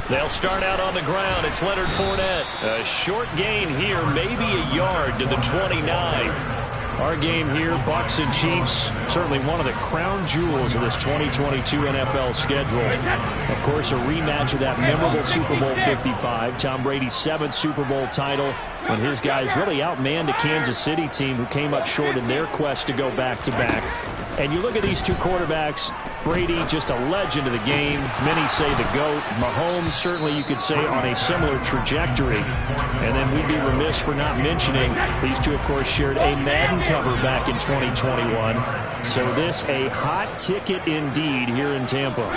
They'll start out on the ground. It's Leonard Fournette. A short gain here, maybe a yard to the 29. Our game here, Bucs and Chiefs, certainly one of the crown jewels of this 2022 NFL schedule. Of course, a rematch of that memorable Super Bowl 55, Tom Brady's 7th Super Bowl title, when his guys really outmanned a Kansas City team who came up short in their quest to go back-to-back. And you look at these two quarterbacks, Brady, just a legend of the game. Many say the GOAT. Mahomes, certainly you could say on a similar trajectory. And then we'd be remiss for not mentioning these two, of course, shared a Madden cover back in 2021. So this a hot ticket indeed here in Tampa.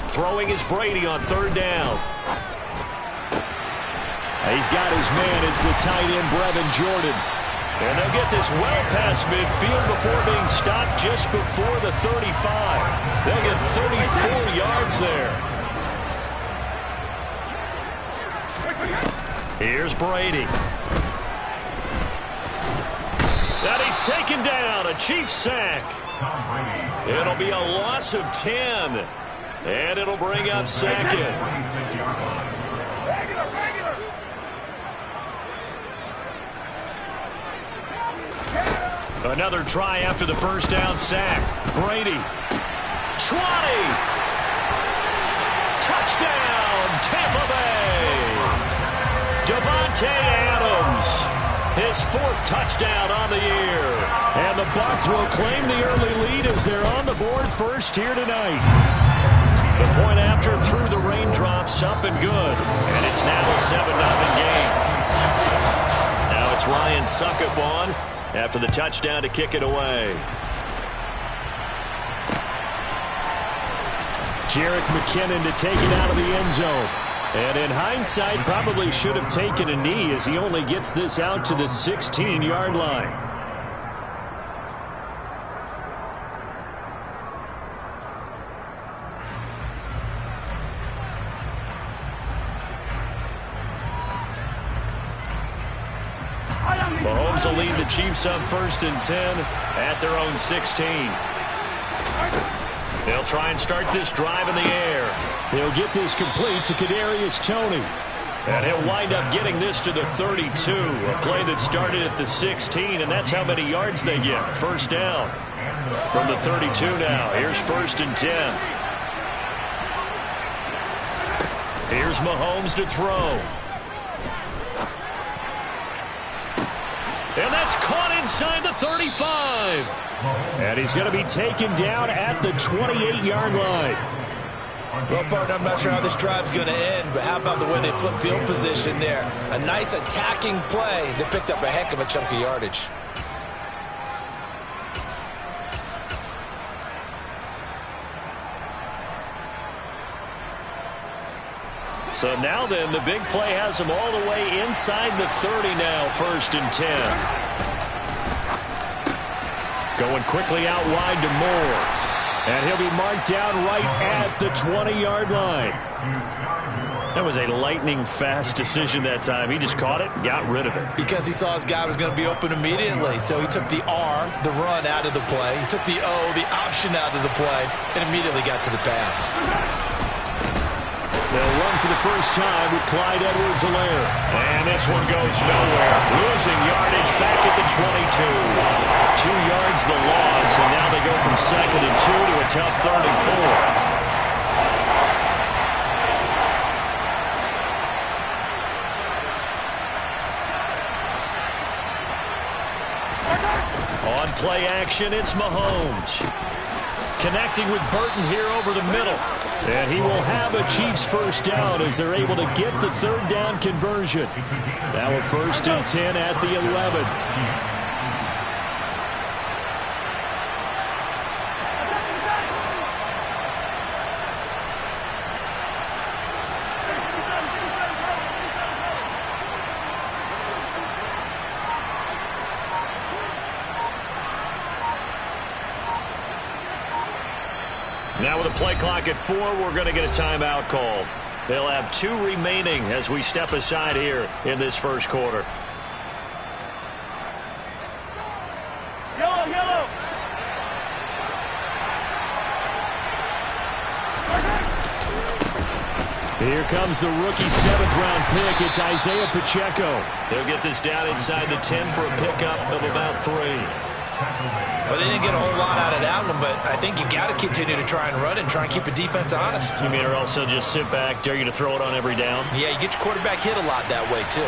Throwing is Brady on 3rd down. He's got his man. It's the tight end, Brevin Jordan. And they'll get this well past midfield before being stopped just before the 35. They'll get 34 yards there. Here's Brady. And he's taken down. A Chiefs sack. It'll be a loss of 10. And it'll bring up 2nd. Another try after the 1st down sack. Brady. 20. Touchdown, Tampa Bay. Davante Adams. His 4th touchdown on the year. And the Bucs will claim the early lead as they're on the board first here tonight. The point after through the raindrops, up and good. And it's now a 7-0 game. Now it's Ryan Succop on after the touchdown to kick it away. Jerick McKinnon to take it out of the end zone. And in hindsight, probably should have taken a knee as he only gets this out to the 16-yard line. Mahomes will lead the Chiefs up 1st and 10 at their own 16. They'll try and start this drive in the air. He'll get this complete to Kadarius Toney. And he'll wind up getting this to the 32. A play that started at the 16, and that's how many yards they get. 1st down from the 32 now. Here's 1st and 10. Here's Mahomes to throw. And that's caught inside the 35. And he's going to be taken down at the 28-yard line. Well, partner, I'm not sure how this drive's going to end, but how about the way they flip field position there? A nice attacking play that picked up a heck of a chunk of yardage. So now then, the big play has him all the way inside the 30 now, 1st and 10. Going quickly out wide to Moore. And he'll be marked down right at the 20-yard line. That was a lightning-fast decision that time. He just caught it and got rid of it. Because he saw his guy was going to be open immediately. So he took the R, the run, out of the play. He took the O, the option, out of the play, and immediately got to the pass. They'll run for the first time with Clyde Edwards-Helaire. And this one goes nowhere. Losing yardage back at the 22. 2 yards the loss, and now they go from 2nd and 2 to a tough 3rd and 4. On play action, it's Mahomes. Connecting with Burton here over the middle. And he will have a Chiefs 1st down as they're able to get the 3rd down conversion. Now a 1st and 10 at the 11. Now with a play clock at 4, we're going to get a timeout called. They'll have 2 remaining as we step aside here in this 1st quarter. Yellow, yellow. Here comes the rookie 7th-round pick. It's Isaiah Pacheco. They'll get this down inside the 10 for a pickup of about 3. Well, they didn't get a whole lot out of that one, but I think you got to continue to try and run and try and keep the defense honest. You mean or also just sit back, dare you to throw it on every down? Yeah, you get your quarterback hit a lot that way, too.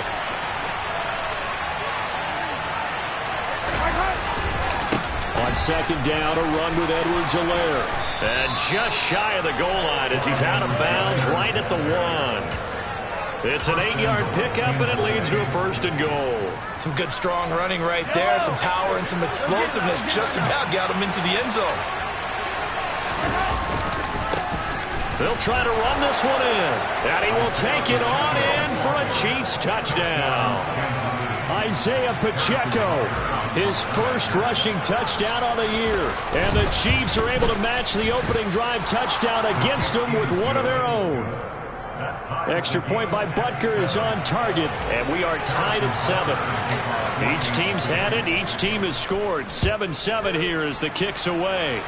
On 2nd down, a run with Edwards-Helaire. And just shy of the goal line as he's out of bounds right at the 1. It's an 8-yard pickup, and it leads to a 1st and goal. Some good, strong running right there. Some power and some explosiveness just about got him into the end zone. They'll try to run this one in. And he will take it on in for a Chiefs touchdown. Isaiah Pacheco, his first rushing touchdown on the year. And the Chiefs are able to match the opening drive touchdown against them with one of their own. Extra point by Butker is on target. And we are tied at 7. Each team's had it. Each team has scored. 7-7 here as the kick's away.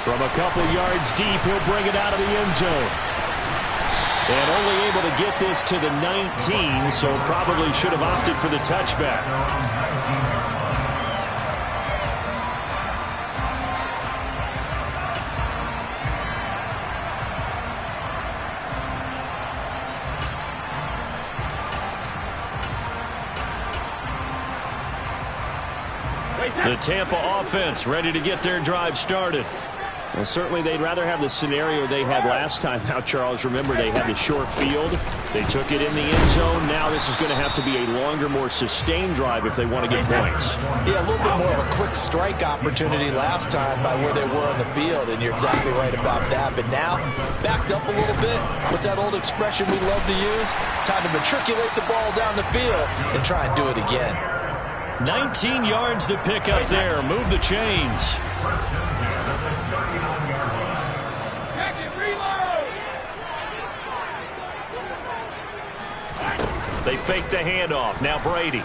From a couple yards deep, he'll bring it out of the end zone. And only able to get this to the 19, so probably should have opted for the touchback. The Tampa offense ready to get their drive started. Well, certainly they'd rather have the scenario they had last time. Now, Charles, remember they had the short field. They took it in the end zone. Now this is going to have to be a longer, more sustained drive if they want to get points. Yeah, a little bit more of a quick strike opportunity last time by where they were on the field, and you're exactly right about that. But now, backed up a little bit. What's that old expression we love to use? Time to matriculate the ball down the field and try and do it again. 19 yards to pick up there. Move the chains. They fake the handoff. Now Brady.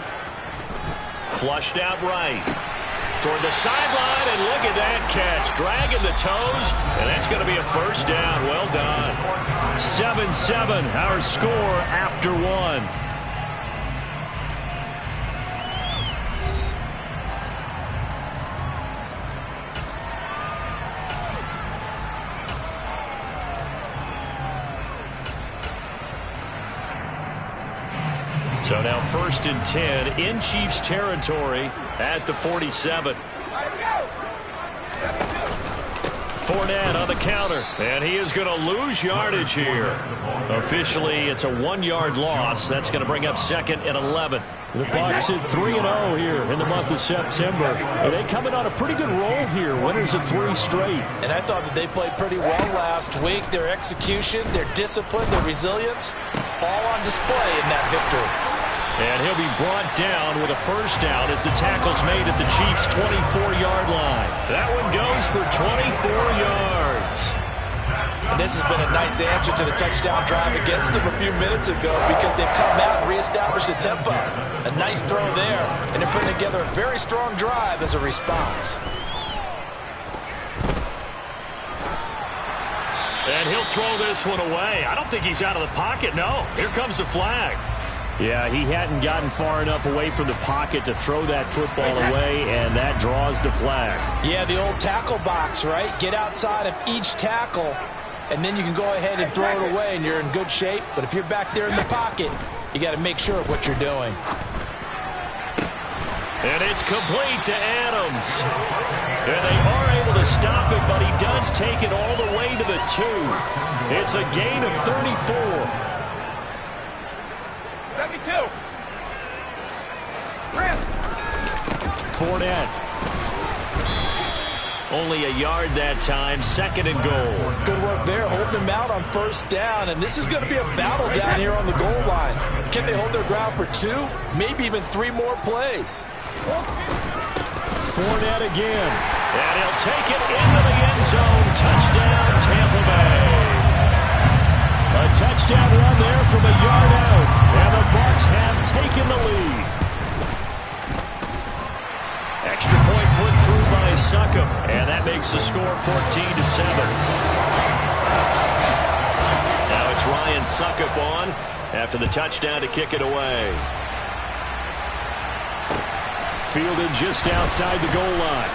Flushed out right. Toward the sideline, and look at that catch. Dragging the toes, and that's going to be a 1st down. Well done. 7-7, our score after 1. So now 1st and 10 in Chiefs territory at the 47. Fournette on the counter, and he is going to lose yardage here. Officially, it's a 1-yard loss. That's going to bring up 2nd and 11. The Bucs at 3-0 here in the month of September. And they coming on a pretty good roll here. Winners of 3 straight. And I thought that they played pretty well last week. Their execution, their discipline, their resilience, all on display in that victory. And he'll be brought down with a 1st down as the tackle's made at the Chiefs' 24-yard line. That one goes for 24 yards. And this has been a nice answer to the touchdown drive against them a few minutes ago because they've come out and reestablished the tempo. A nice throw there, and they're putting together a very strong drive as a response. And he'll throw this one away. I don't think he's out of the pocket, no. Here comes the flag. Yeah, he hadn't gotten far enough away from the pocket to throw that football away, and that draws the flag. Yeah, the old tackle box, right? Get outside of each tackle, and then you can go ahead and throw it away, and you're in good shape. But if you're back there in the pocket, you got to make sure of what you're doing. And it's complete to Adams. And they are able to stop it, but he does take it all the way to the 2. It's a gain of 34. 72. Fournette. Only a yard that time. 2nd and goal. Good work there, holding him out on 1st down. And this is going to be a battle down here on the goal line. Can they hold their ground for 2, maybe even 3 more plays? Fournette again. And he'll take it into the end zone. Touchdown, Tampa Bay. A touchdown run there from a yard out. And the Bucs have taken the lead. Extra point put through by Succop. And that makes the score 14-7. It's Ryan Suckup on after the touchdown to kick it away. Fielded just outside the goal line.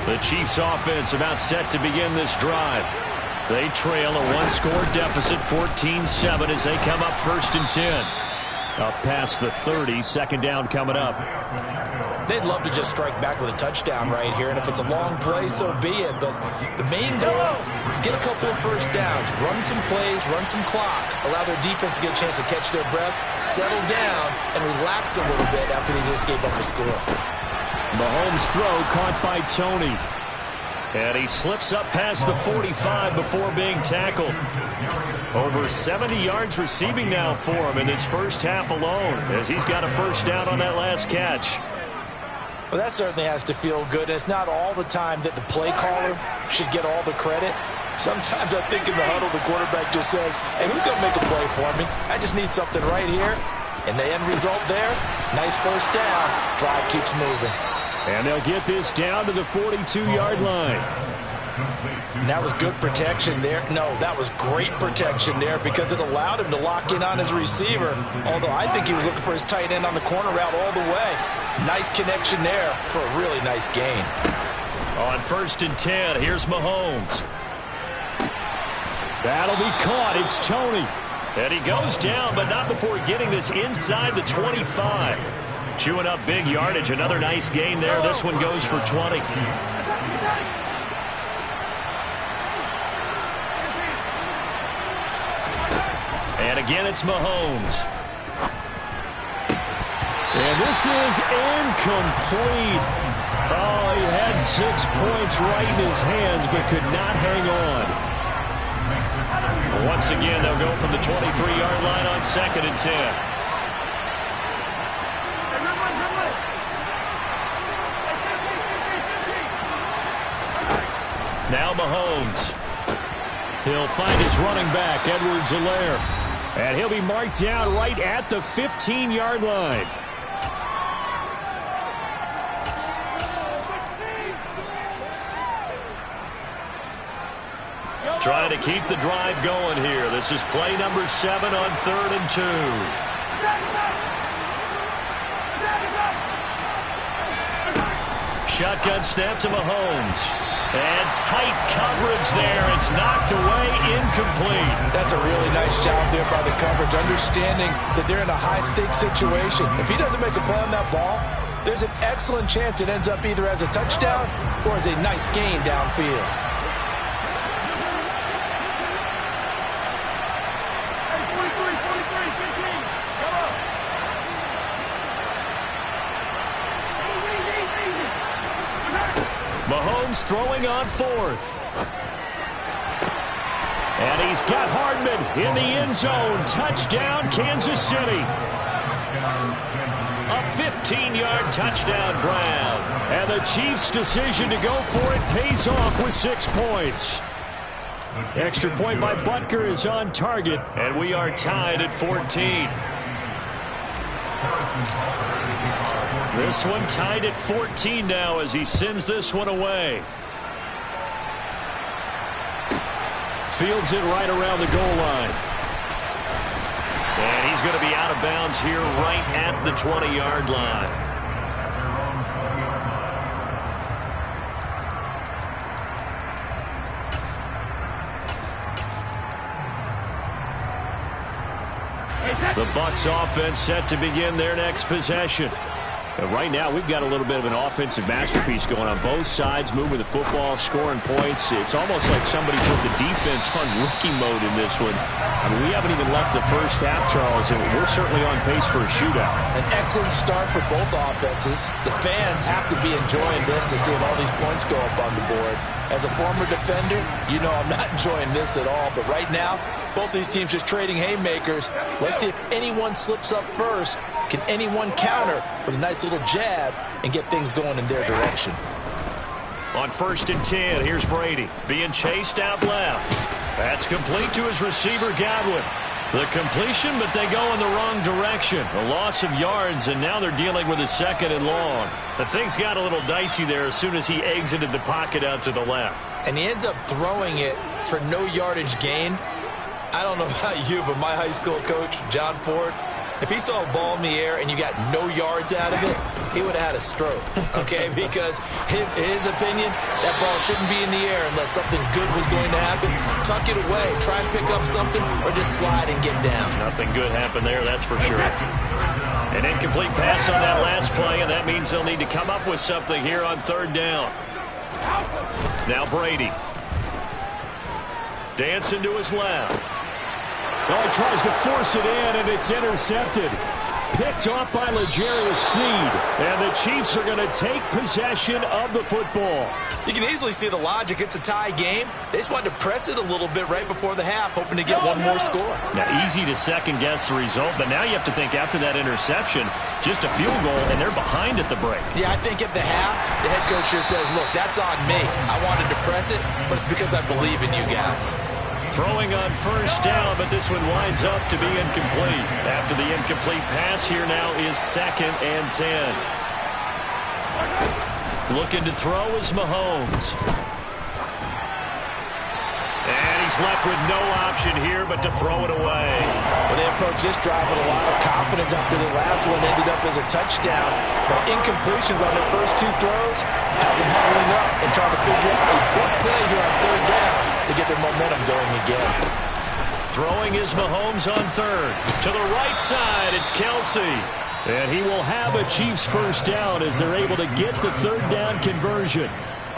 The Chiefs offense about set to begin this drive. They trail a one-score deficit, 14-7, as they come up 1st and 10. Up past the 30, 2nd down coming up. They'd love to just strike back with a touchdown right here, and if it's a long play, so be it. But the main goal, get a couple of first downs, run some plays, run some clock, allow their defense to get a chance to catch their breath, settle down, and relax a little bit after they just gave up a score. Mahomes' throw caught by Tony. And he slips up past the 45 before being tackled. Over 70 yards receiving now for him in this first half alone, as he's got a first down on that last catch. Well, that certainly has to feel good. It's not all the time that the play caller should get all the credit. Sometimes I think in the huddle, the quarterback just says, hey, who's going to make a play for me? I just need something right here. And the end result there, nice first down. Drive keeps moving. And they'll get this down to the 42-yard line. And that was good protection there. No, that was great protection there because it allowed him to lock in on his receiver. Although I think he was looking for his tight end on the corner route all the way. Nice connection there for a really nice gain. On 1st and 10, here's Mahomes. That'll be caught. It's Tony. And he goes down, but not before getting this inside the 25. Chewing up big yardage. Another nice gain there. This one goes for 20. And again, it's Mahomes. And this is incomplete. Oh, he had 6 points right in his hands, but could not hang on. Once again, they'll go from the 23-yard line on 2nd and 10. Now Mahomes. He'll find his running back, Edwards-Helaire. And he'll be marked down right at the 15-yard line. Trying to keep the drive going here. This is play number 7 on 3rd and 2. Shotgun snap to Mahomes. And tight coverage there. It's knocked away, incomplete. That's a really nice job there by the coverage, understanding that they're in a high-stakes situation. If he doesn't make a play on that ball, there's an excellent chance it ends up either as a touchdown or as a nice gain downfield. Mahomes throwing on 4th. And he's got Hardman in the end zone. Touchdown, Kansas City. A 15-yard touchdown grab. And the Chiefs' decision to go for it pays off with 6 points. Extra point by Butker is on target. And we are tied at 14. This one tied at 14 now as he sends this one away. Fields it right around the goal line. And he's going to be out of bounds here right at the 20-yard line. The Bucs offense set to begin their next possession. And right now, we've got a little bit of an offensive masterpiece going on both sides, moving the football, scoring points. It's almost like somebody put the defense on rookie mode in this one. I mean, we haven't even left the first half, Charles, and we're certainly on pace for a shootout. An excellent start for both offenses. The fans have to be enjoying this to see all these points go up on the board. As a former defender, you know I'm not enjoying this at all. But right now, both these teams just trading haymakers. Let's see if anyone slips up first. Can anyone counter with a nice little jab and get things going in their direction? On 1st and 10, here's Brady being chased out left. That's complete to his receiver, Godwin. The completion, but they go in the wrong direction. A loss of yards, and now they're dealing with a 2nd and long. The things got a little dicey there as soon as he exited the pocket out to the left. And he ends up throwing it for no yardage gained. I don't know about you, but my high school coach, John Ford, if he saw a ball in the air and you got no yards out of it, he would have had a stroke, okay? Because his opinion, that ball shouldn't be in the air unless something good was going to happen. Tuck it away, try and pick up something, or just slide and get down. Nothing good happened there, that's for sure. An incomplete pass on that last play, and that means they'll need to come up with something here on 3rd down. Now Brady. Dancing to his left. Oh, he tries to force it in, and it's intercepted. Picked off by L'Jarius Sneed. And the Chiefs are going to take possession of the football. You can easily see the logic. It's a tie game. They just wanted to press it a little bit right before the half, hoping to get one more score. Now, easy to second-guess the result, but now you have to think after that interception, just a field goal, and they're behind at the break. Yeah, I think at the half, the head coach just says, look, that's on me. I wanted to press it, but it's because I believe in you guys. Throwing on 1st down, but this one winds up to be incomplete. After the incomplete pass, here now is 2nd and 10. Looking to throw is Mahomes. And he's left with no option here but to throw it away. Well, they approached this drive with a lot of confidence after the last one ended up as a touchdown. But incompletions on their first 2 throws has them huddling up and trying to figure out a big play here on 3rd down to get their momentum going again. Throwing is Mahomes on 3rd. To the right side, it's Kelsey. And he will have a Chiefs 1st down as they're able to get the 3rd down conversion.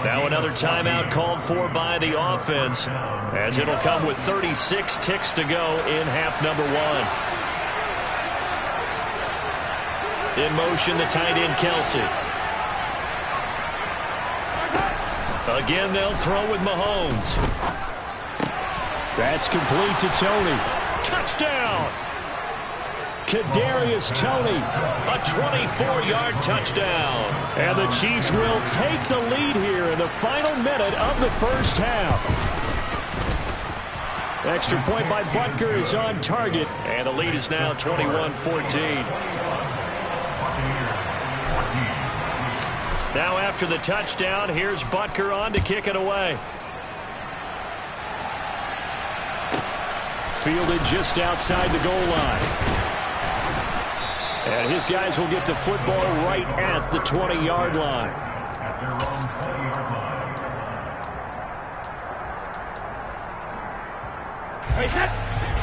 Now another timeout called for by the offense, as it'll come with 36 ticks to go in half number 1. In motion, the tight end, Kelsey. Again, they'll throw with Mahomes. That's complete to Tony. Touchdown! Kadarius Toney. A 24-yard touchdown. And the Chiefs will take the lead here in the final minute of the 1st half. Extra point by Butker is on target. And the lead is now 21-14. Now after the touchdown, here's Butker on to kick it away. Fielded just outside the goal line. And his guys will get the football right at the 20-yard line.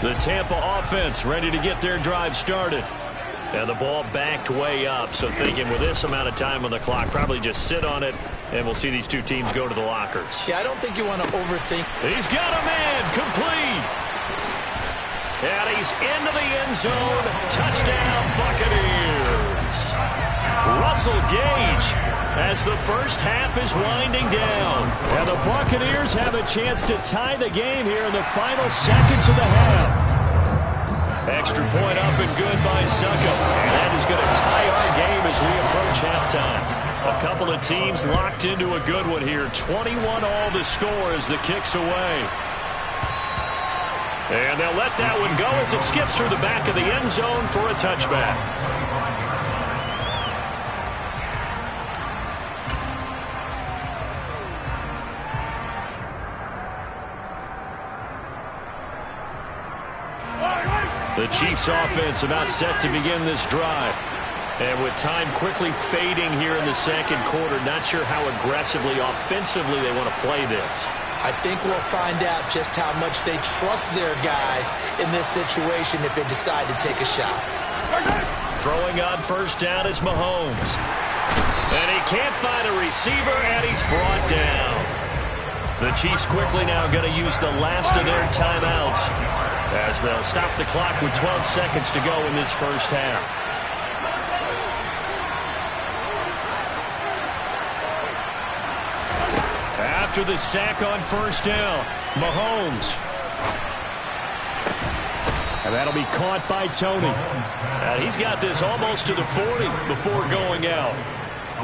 The Tampa offense ready to get their drive started. And the ball backed way up, so thinking with this amount of time on the clock, probably just sit on it, and we'll see these 2 teams go to the lockers. Yeah, I don't think you want to overthink. He's got a man, complete. And he's into the end zone. Touchdown, Buccaneers. Russell Gage as the 1st half is winding down. And the Buccaneers have a chance to tie the game here in the final seconds of the half. Extra point up and good by Suckup. And that is going to tie our game as we approach halftime. A couple of teams locked into a good one here. 21 all the score as the kick's away. And they'll let that one go as it skips through the back of the end zone for a touchback. The Chiefs offense about set to begin this drive. And with time quickly fading here in the 2nd quarter, not sure how aggressively, offensively they want to play this. I think we'll find out just how much they trust their guys in this situation if they decide to take a shot. Throwing on 1st down is Mahomes. And he can't find a receiver, and he's brought down. The Chiefs quickly now going to use the last of their timeouts as they'll stop the clock with 12 seconds to go in this 1st half. After the sack on 1st down, Mahomes. And that'll be caught by Tony. And he's got this almost to the 40 before going out.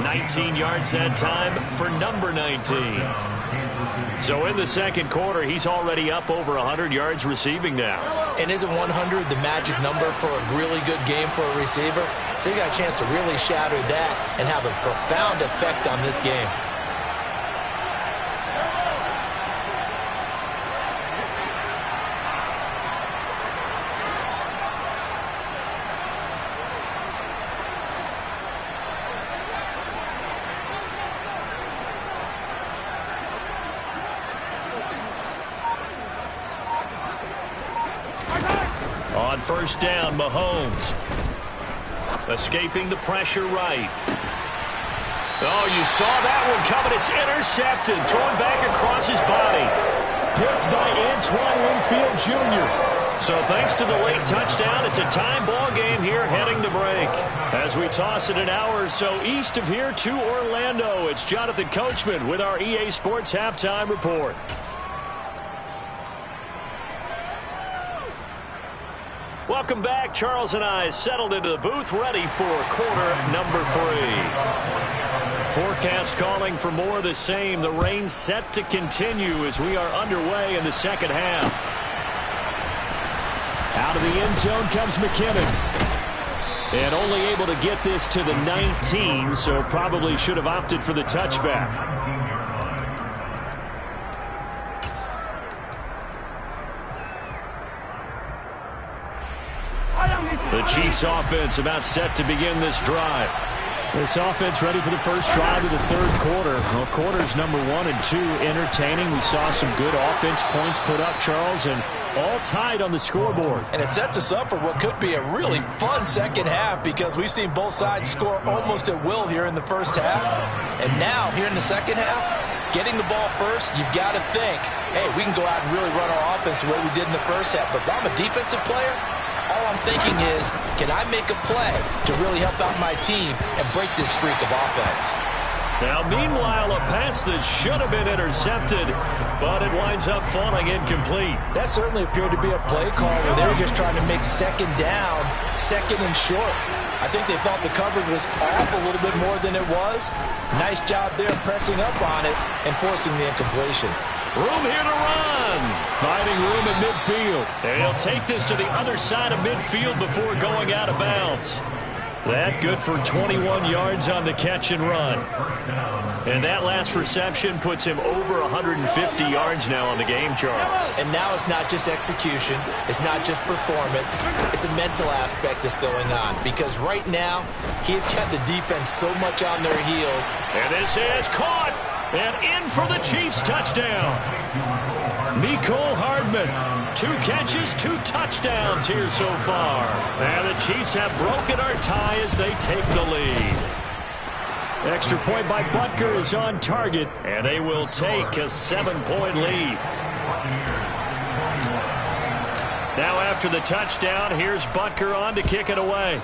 19 yards that time for number 19. So in the second quarter, he's already up over 100 yards receiving now. And isn't 100 the magic number for a really good game for a receiver? So he got a chance to really shatter that and have a profound effect on this game. On first down, Mahomes. Escaping the pressure right. Oh, you saw that one coming. It's intercepted. Thrown back across his body. Picked by Antoine Winfield Jr. So thanks to the late touchdown, it's a time ball game here heading to break. As we toss it an hour or so east of here to Orlando, it's Jonathan Coachman with our EA Sports Halftime Report. Welcome back. Charles and I settled into the booth, ready for quarter number 3. Forecast calling for more of the same. The rain set to continue as we are underway in the second half. Out of the end zone comes McKinnon. And only able to get this to the 19, so probably should have opted for the touchback. The Chiefs offense about set to begin this drive. This offense ready for the first drive of the third quarter. Well, quarters number 1 and 2 entertaining. We saw some good offense points put up, Charles, and all tied on the scoreboard. And it sets us up for what could be a really fun second half because we've seen both sides score almost at will here in the first half. And now, here in the second half, getting the ball first, you've got to think, hey, we can go out and really run our offense the way we did in the first half. But if I'm a defensive player, all I'm thinking is, can I make a play to really help out my team and break this streak of offense? Now, meanwhile, a pass that should have been intercepted, but it winds up falling incomplete. That certainly appeared to be a play call where they were just trying to make second down, second and short. I think they thought the coverage was off a little bit more than it was. Nice job there pressing up on it and forcing the incompletion. Room here to run. Finding room at midfield. And he'll take this to the other side of midfield before going out of bounds. That good for 21 yards on the catch and run. And that last reception puts him over 150 yards now on the game, Charles. And now it's not just execution. It's not just performance. It's a mental aspect that's going on. Because right now, he's got the defense so much on their heels. And this is caught. And in for the Chiefs touchdown. Mecole Hardman. 2 catches, 2 touchdowns here so far. And the Chiefs have broken our tie as they take the lead. Extra point by Butker is on target. And they will take a 7-point lead. Now after the touchdown, here's Butker on to kick it away.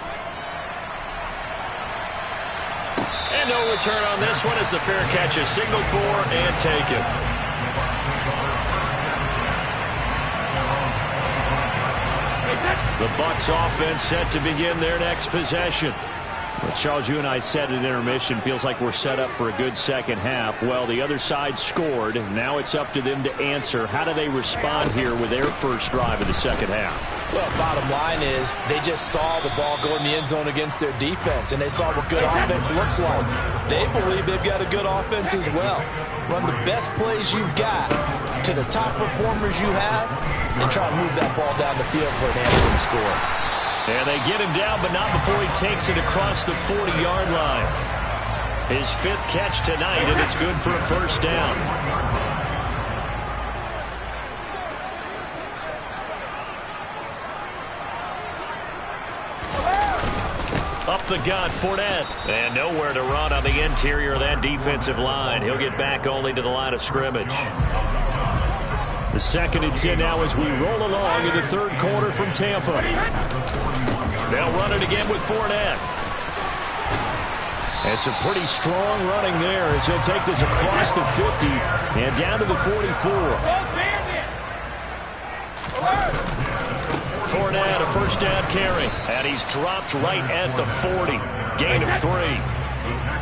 And no return on this one as the fair catch is signaled for and taken. The Bucs offense set to begin their next possession. Well, Charles, you and I said at intermission, feels like we're set up for a good second half. Well, the other side scored. Now it's up to them to answer. How do they respond here with their first drive of the second half? Well, bottom line is they just saw the ball go in the end zone against their defense, and they saw what good offense looks like. They believe they've got a good offense as well. Run the best plays you've got to the top performers you have, and try to move that ball down the field for an answering score. And they get him down, but not before he takes it across the 40-yard line. His 5th catch tonight, and it's good for a first down. Up the gut, Fournette. And nowhere to run on the interior of that defensive line. He'll get back only to the line of scrimmage. The 2nd and 10 now as we roll along in the third quarter from Tampa. They'll run it again with Fournette. And some pretty strong running there as he'll take this across the 50 and down to the 44. Fournette, a first down carry. And he's dropped right at the 40. Gain of 3.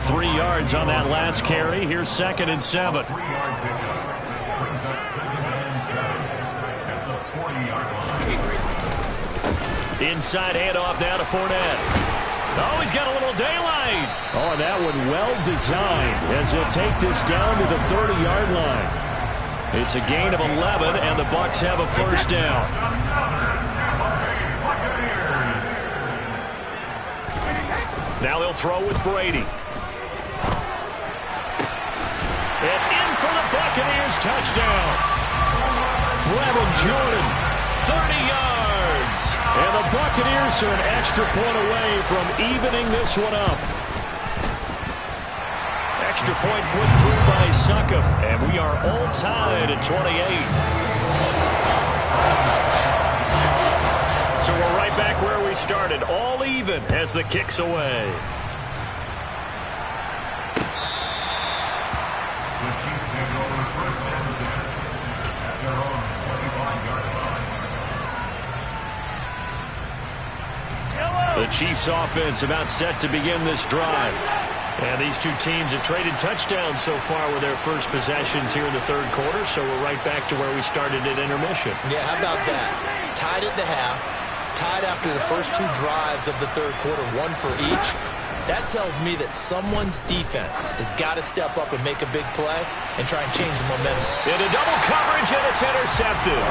3 yards on that last carry. Here's 2nd and 7. Inside handoff now to Fournette. Oh, he's got a little daylight. Oh, that one well designed as he'll take this down to the 30-yard line. It's a gain of 11, and the Bucs have a first down. Now they'll throw with Brady. And in for the Buccaneers, touchdown. Brevin Jordan, 30 yards. And the Buccaneers are an extra point away from evening this one up. Extra point put through by Succop, and we are all tied at 28. So we're right back where we started, all even as the kick's away. The Chiefs offense about set to begin this drive. And these two teams have traded touchdowns so far with their first possessions here in the third quarter, so we're right back to where we started at intermission. Yeah, how about that? Tied at the half, tied after the first 2 drives of the third quarter, 1 for each. That tells me that someone's defense has got to step up and make a big play and try and change the momentum. Into double coverage, and it's intercepted.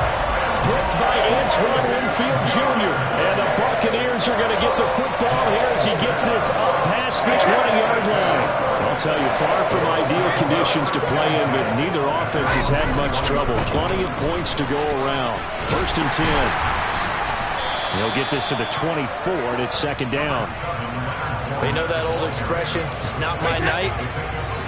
Picked by Antoine Winfield Jr. And the Buccaneers are going to get the football here as he gets this up past the 20-yard line. I'll tell you, far from ideal conditions to play in, but neither offense has had much trouble. Plenty of points to go around. 1st and 10. They'll get this to the 24, and it's 2nd down. You know that old expression, it's not my night?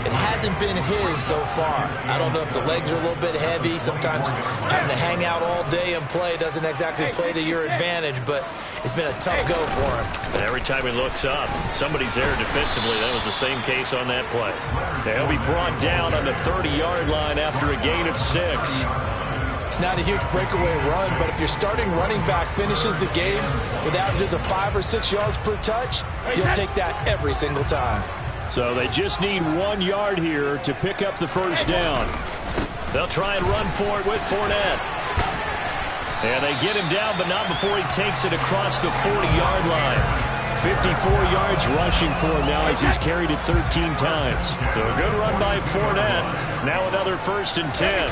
It hasn't been his so far. I don't know if the legs are a little bit heavy. Sometimes having to hang out all day and play doesn't exactly play to your advantage, but it's been a tough go for him. And every time he looks up, somebody's there defensively. That was the same case on that play. They'll be brought down on the 30-yard line after a gain of 6. It's not a huge breakaway run, but if your starting running back finishes the game with averages of 5 or 6 yards per touch, you'll take that every single time. So they just need 1 yard here to pick up the first down. They'll try and run for it with Fournette. And they get him down, but not before he takes it across the 40-yard line. 54 yards rushing for him now as he's carried it 13 times. So a good run by Fournette. Now another 1st and 10.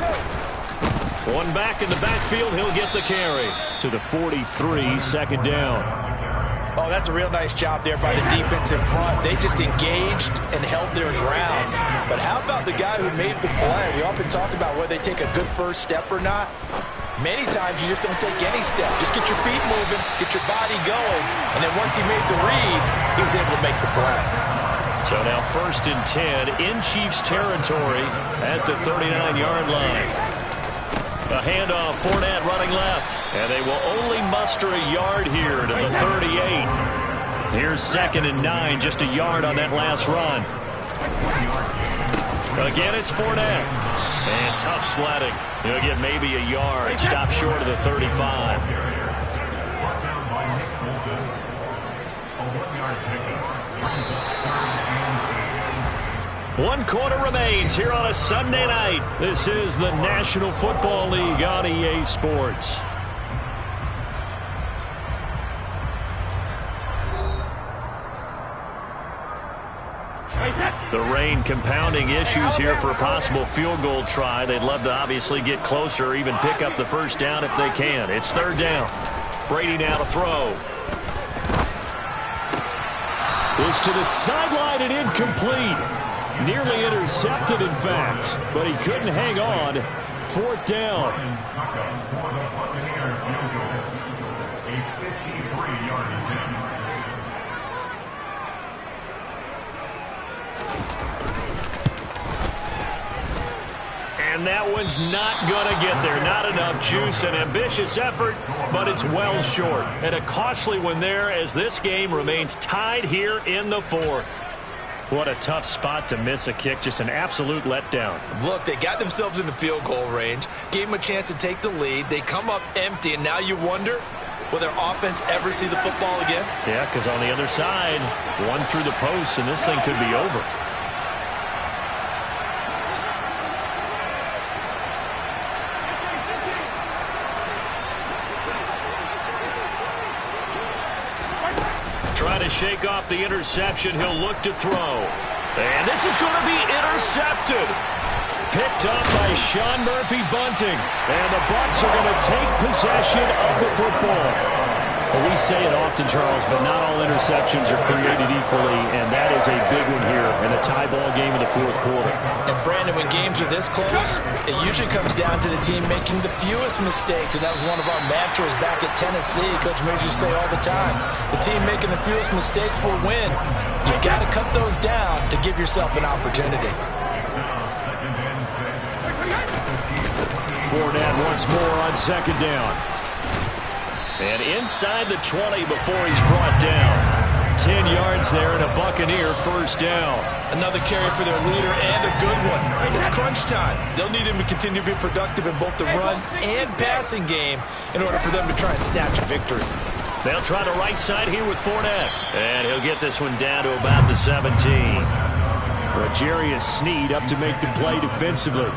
One back in the backfield, he'll get the carry to the 43, 2nd down. Oh, that's a real nice job there by the defense in front. They just engaged and held their ground. But how about the guy who made the play? We often talk about whether they take a good first step or not. Many times you just don't take any step. Just get your feet moving, get your body going, and then once he made the read, he was able to make the play. So now 1st and 10 in Chiefs territory at the 39-yard line. A handoff, Fournette running left. And they will only muster a yard here to the 38. Here's 2nd and 9, just a yard on that last run. Again, it's Fournette. And tough sledding. He'll get maybe a yard. Stop short of the 35. 1 quarter remains here on a Sunday night. This is the National Football League on EA Sports. The rain compounding issues here for a possible field goal try. They'd love to obviously get closer or even pick up the first down if they can. It's 3rd down. Brady now to throw. Is to the sideline and incomplete. Nearly intercepted, in fact, but he couldn't hang on. 4th down. And that one's not going to get there. Not enough juice. An ambitious effort, but it's well short. And a costly one there as this game remains tied here in the 4th. What a tough spot to miss a kick. Just an absolute letdown. Look, they got themselves in the field goal range, gave them a chance to take the lead. They come up empty, and now you wonder, will their offense ever see the football again? Yeah, because on the other side, one through the post, and this thing could be over. Trying to shake off the interception. He'll look to throw. And this is going to be intercepted. Picked up by Sean Murphy-Bunting. And the Bucs are going to take possession of the football. Well, we say it often, Charles, but not all interceptions are created equally, and that is a big one here in a tie ball game in the fourth quarter. And, Brandon, when games are this close, it usually comes down to the team making the fewest mistakes, and that was one of our mantras back at Tennessee. Coach Majors used to say all the time, the team making the fewest mistakes will win. You got to cut those down to give yourself an opportunity. Fournette once more on second down. And inside the 20 before he's brought down. 10 yards there and a Buccaneer first down. Another carry for their leader and a good one. It's crunch time. They'll need him to continue to be productive in both the run and passing game in order for them to try and snatch a victory. They'll try the right side here with Fournette. And he'll get this one down to about the 17. Rogerius Sneed up to make the play defensively.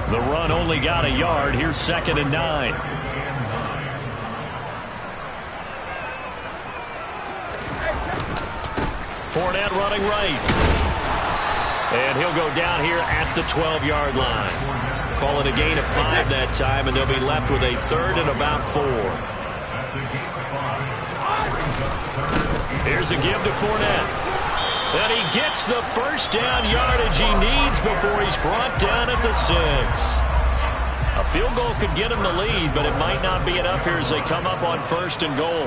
The run only got a yard. Here's 2nd and 9. Fournette running right. And he'll go down here at the 12-yard line. Call it a gain of 5 that time, and they'll be left with a 3rd and about 4. Here's a give to Fournette. And he gets the first down yardage he needs before he's brought down at the 6. A field goal could get him the lead, but it might not be enough here as they come up on 1st and goal.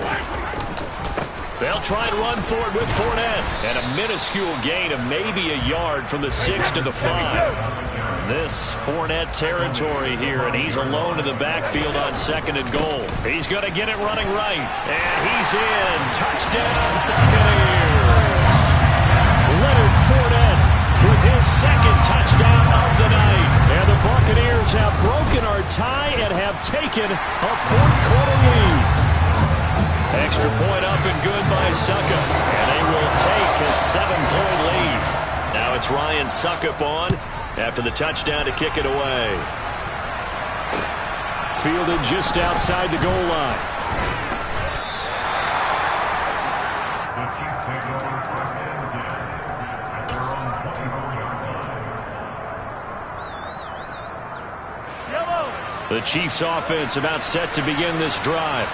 They'll try and run for it with Fournette. And a minuscule gain of maybe a yard from the 6 to the 5. This Fournette territory here, and he's alone in the backfield on 2nd and goal. He's going to get it running right. And he's in. Touchdown, Buccaneers. Leonard Fournette with his 2nd touchdown of the night. And the Buccaneers have broken our tie and have taken a fourth quarter lead. Extra point up and good by Succop. And they will take a 7-point lead. Now it's Ryan Succop on after the touchdown to kick it away. Fielded just outside the goal line. The Chiefs offense about set to begin this drive.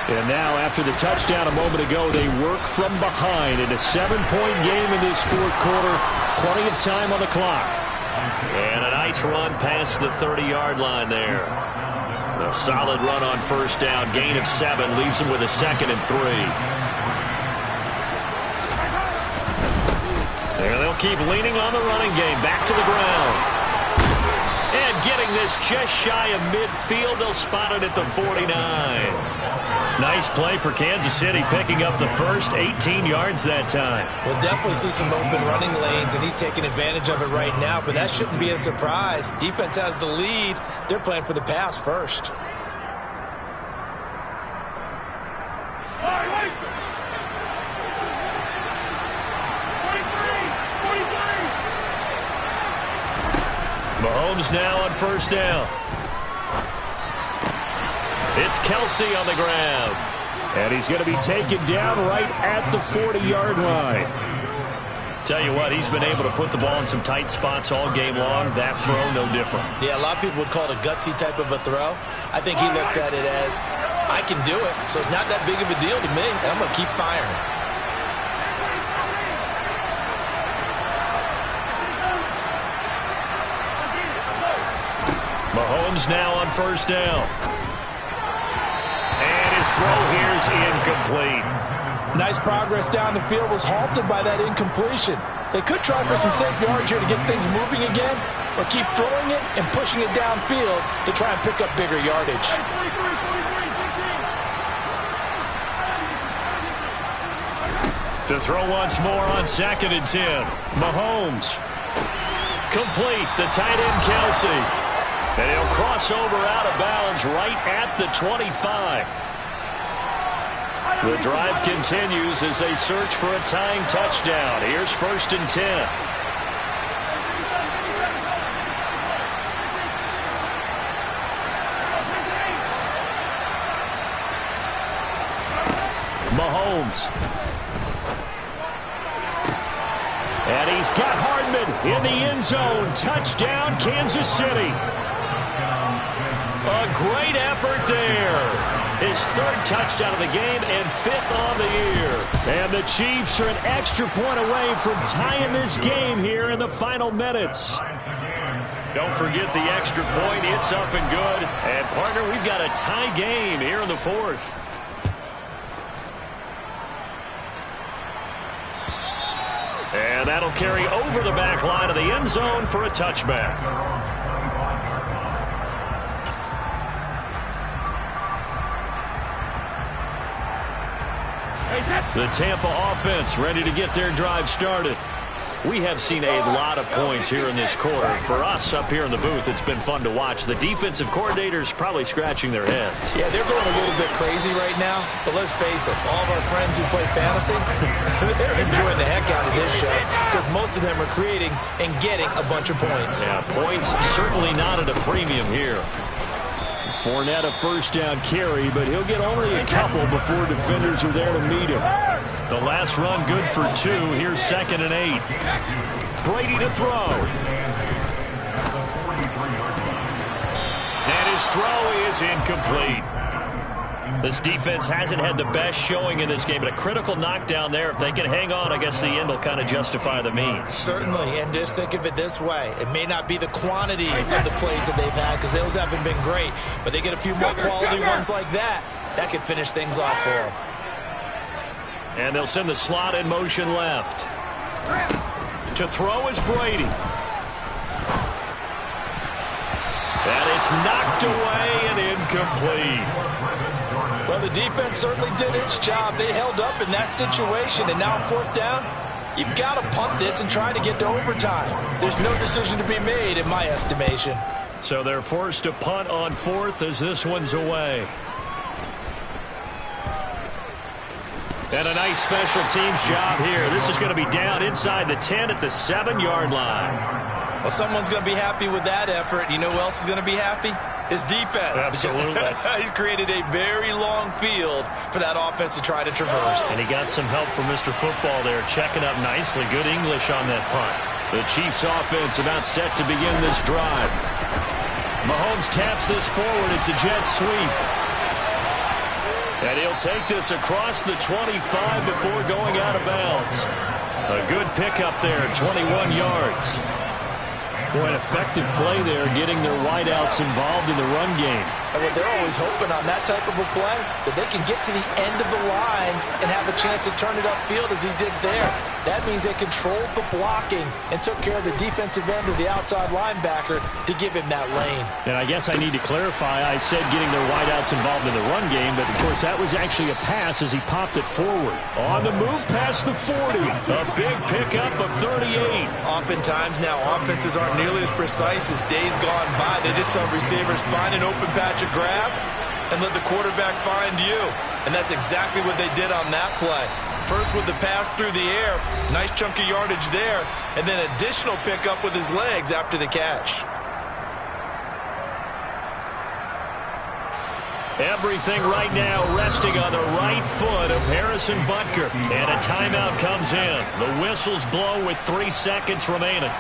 And now, after the touchdown a moment ago, they work from behind in a 7-point game in this fourth quarter. Plenty of time on the clock. And a nice run past the 30-yard line there. A solid run on first down. Gain of 7 leaves them with a 2nd and 3. There they'll keep leaning on the running game. Back to the ground. And getting this just shy of midfield. They'll spot it at the 49. Nice play for Kansas City, picking up the first 18 yards that time. We'll definitely see some open running lanes, and he's taking advantage of it right now, but that shouldn't be a surprise. Defense has the lead. They're playing for the pass first. Mahomes now on first down. It's Kelsey on the ground. And he's going to be taken down right at the 40-yard line. Tell you what, he's been able to put the ball in some tight spots all game long. That throw, no different. Yeah, a lot of people would call it a gutsy type of a throw. I think he looks at it as, I can do it, so it's not that big of a deal to me, and I'm going to keep firing. Mahomes now on first down. And his throw here is incomplete. Nice progress down the field, was halted by that incompletion. They could try for some safe yards here to get things moving again, or keep throwing it and pushing it downfield to try and pick up bigger yardage. To throw once more on 2nd and 10. Mahomes. Complete. The tight end, Kelsey. And he'll cross over out of bounds right at the 25. The drive continues as they search for a tying touchdown. Here's 1st and 10. Mahomes. And he's got Hardman in the end zone. Touchdown, Kansas City. A great effort there. His third touchdown of the game and fifth on the year. And the Chiefs are an extra point away from tying this game here in the final minutes. Don't forget the extra point. It's up and good. And, partner, we've got a tie game here in the fourth. And that'll carry over the back line of the end zone for a touchback. The Tampa offense ready to get their drive started. We have seen a lot of points here in this quarter. For us up here in the booth, it's been fun to watch. The defensive coordinators probably scratching their heads. Yeah, they're going a little bit crazy right now. But let's face it, all of our friends who play fantasy, they're enjoying the heck out of this show because most of them are creating and getting a bunch of points. Yeah, points certainly not at a premium here. Fournette a first down carry, but he'll get only a couple before defenders are there to meet him. The last run good for 2. Here's 2nd and 8. Brady to throw. And his throw is incomplete. This defense hasn't had the best showing in this game, but a critical knockdown there. If they can hang on, I guess the end will kind of justify the means. Certainly, and just think of it this way. It may not be the quantity of the plays that they've had because those haven't been great, but they get a few more quality ones like that. That could finish things off for them. And they'll send the slot in motion left. To throw is Brady. And it's knocked away and incomplete. Well, the defense certainly did its job. They held up in that situation, and now on 4th down, you've got to punt this and try to get to overtime. There's no decision to be made in my estimation. So they're forced to punt on 4th as this one's away. And a nice special teams job here. This is going to be down inside the 10 at the 7-yard line. Well, someone's going to be happy with that effort. You know who else is going to be happy? His defense. Absolutely. He's created a very long field for that offense to try to traverse. And he got some help from Mr. Football there, checking up nicely. Good English on that punt. The Chiefs offense about set to begin this drive. Mahomes taps this forward. It's a jet sweep. And he'll take this across the 25 before going out of bounds. A good pickup there, 21 yards. Boy, an effective play there, getting their wideouts involved in the run game. And what they're always hoping on that type of a play, that they can get to the end of the line and have a chance to turn it upfield as he did there. That means they controlled the blocking and took care of the defensive end of the outside linebacker to give him that lane. And I guess I need to clarify, I said getting their wideouts involved in the run game, but of course that was actually a pass as he popped it forward. On the move past the 40. A big pickup of 38. Oftentimes now offenses aren't nearly as precise as days gone by. They just saw receivers find an open patch of grass and let the quarterback find you. And that's exactly what they did on that play. First with the pass through the air, nice chunk of yardage there, and then additional pickup with his legs after the catch. Everything right now resting on the right foot of Harrison Butker. And a timeout comes in. The whistles blow with 3 seconds remaining.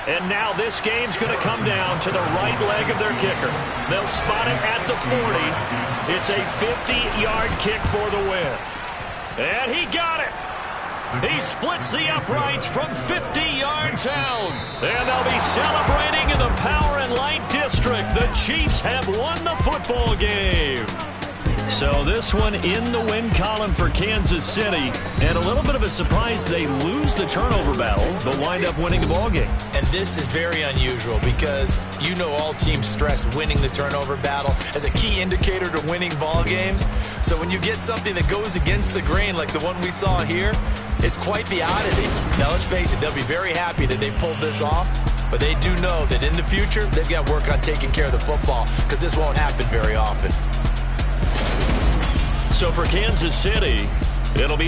And now this game's going to come down to the right leg of their kicker. They'll spot it at the 40. It's a 50-yard kick for the win. And he got it. He splits the uprights from 50 yards out. And they'll be celebrating in the Power and Light District. The Chiefs have won the football game. So this one in the win column for Kansas City. And a little bit of a surprise, they lose the turnover battle, but wind up winning the ball game. And this is very unusual because you know all teams stress winning the turnover battle as a key indicator to winning ball games. So when you get something that goes against the grain like the one we saw here, it's quite the oddity. Now let's face it, they'll be very happy that they pulled this off. But they do know that in the future, they've got work on taking care of the football because this won't happen very often. So for Kansas City, it'll be